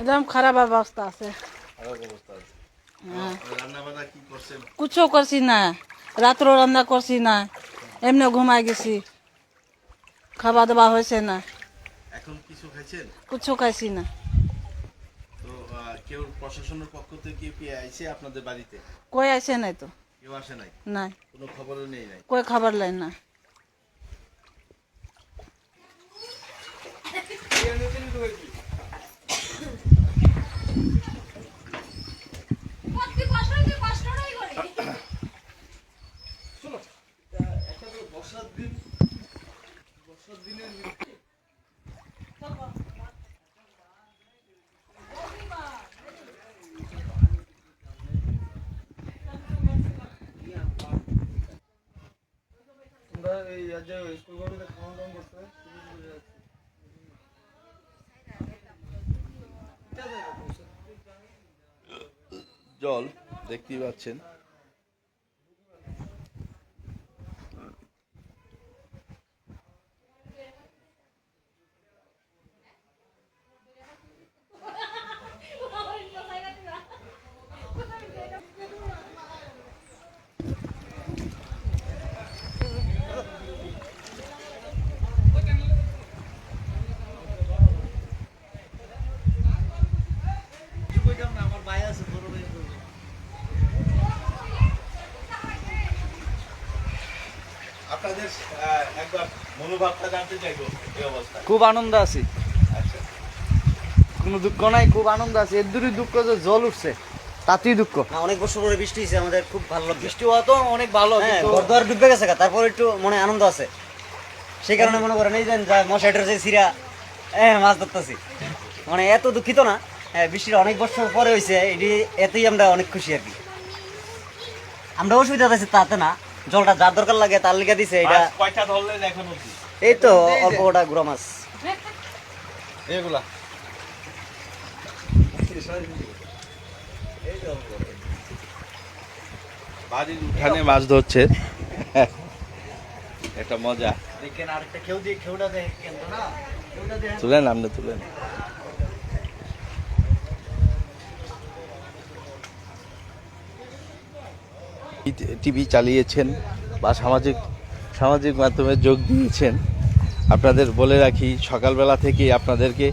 একদম খারাপ অবস্থা আছে। কুছো করছি না, রাত্র রান্না করছি না, এমনি ঘুমাই গেছি, খাওয়া দাওয়া হয়েছে না। এখন কিছু খাইছেন? কুছো খাইছি না। তো কেউ প্রশাসনের পক্ষ থেকে কি আইছে আপনাদের বাড়িতে? কই আসে নাই তো। কেউ আসে নাই? নাই, কোনো খবরও নেই নাই? কই খাবার লাই না। জল দেখতেই পাচ্ছেন। আপনাদের একবার মনোভাবটা জানতে চাইবো এই অবস্থা। খুব আনন্দ আছি, কোনো দুঃখ নাই, খুব আনন্দ আছে। এর দূরই দুঃখ যে জল উঠছে তাতেই দুঃখ। না, অনেক বছর পরে বৃষ্টি হয়েছে, আমাদের খুব ভালো লাগছে। বৃষ্টি হওয়া তো অনেক ভালো, হ্যাঁ, কিন্তু ঘরদুয়ার ডুবে গেছে, তারপর একটু মনে আনন্দ আছে। সেই কারণে মনে করেন এই যে মশাইটার যে সিরা মাছ ধরতেছি, মানে এত দুঃখিত না। হ্যাঁ, বৃষ্টির অনেক বছর পরে হয়েছে, এটি এতেই আমরা অনেক খুশি আর কি। আমরা অসুবিধা আছে তাতে না, জলটা যার দরকার লাগে তার লিখে দিছে। এটা মাছ কয়টা ধরলেন এখন অবধি? এই তো অল্প কটা গুড়া মাছ এগুলা বাড়ির উঠানে মাছ ধরছে, একটা মজা। দেখেন আরেকটা খেউ দিয়ে খেউটা দেয় কেন না, খেউটা দিয়ে তুলেন, আপনি তুলেন। টিভি চালিয়েছেন বা সামাজিক মাধ্যমে যোগ দিয়েছেন। আপনাদের বলে রাখি, সকালবেলা থেকে আপনাদেরকে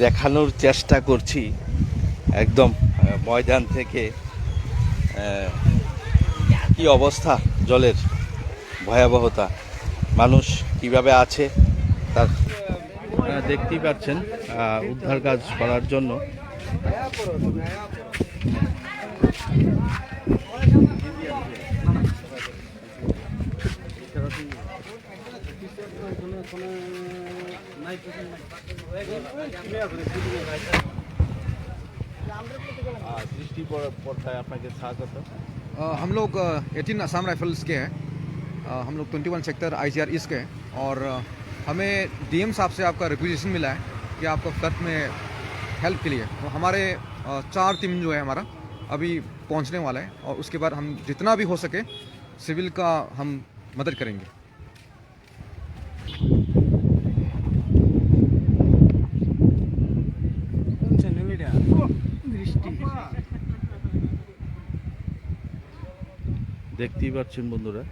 দেখানোর চেষ্টা করছি একদম ময়দান থেকে কি অবস্থা, জলের ভয়াবহতা, মানুষ কিভাবে আছে তার দেখতেই পাচ্ছেন। উদ্ধার কাজ করার জন্য दृष्टि पड़ता है आपके साथ। हम लोग 18 असम राइफल्स के हैं। हम लोग 21 सेक्टर ICR ईस्ट के हैं और हमें DM साहब से आपका रिक्वेजिशन मिला है कि आपका फ्लड में हेल्प के लिए। तो हमारे 4 टीम जो है हमारा अभी पहुंचने वाला है और उसके बाद हम जितना भी हो सके सिविल का हम मदद करेंगे। দেখতেই পাচ্ছেন বন্ধুরা,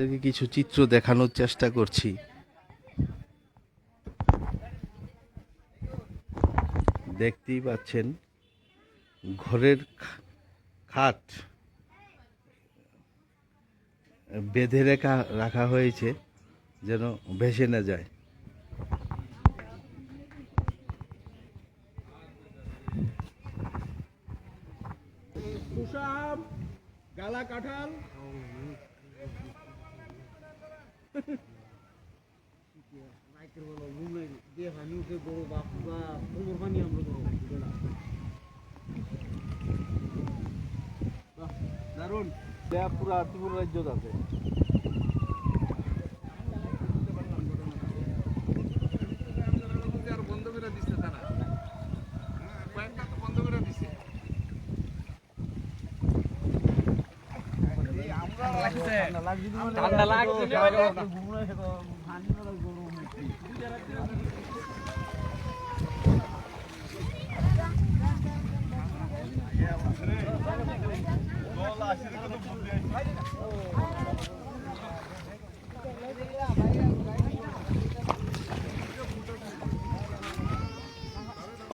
আপনাদেরকে কিছু চিত্র দেখানোর চেষ্টা করছি। দেখতেই পাচ্ছেন ঘরের খাট বেঁধে রাখা হয়েছে যেন ভেসে না যায়। गाला काठाल দারুন পুরা ত্রিপুরা রাজ্যত আছে। বন্ধ করে দিচ্ছে তারা, কয়েকটা তো বন্ধ করে দিচ্ছে। ঠান্ডা লাগছে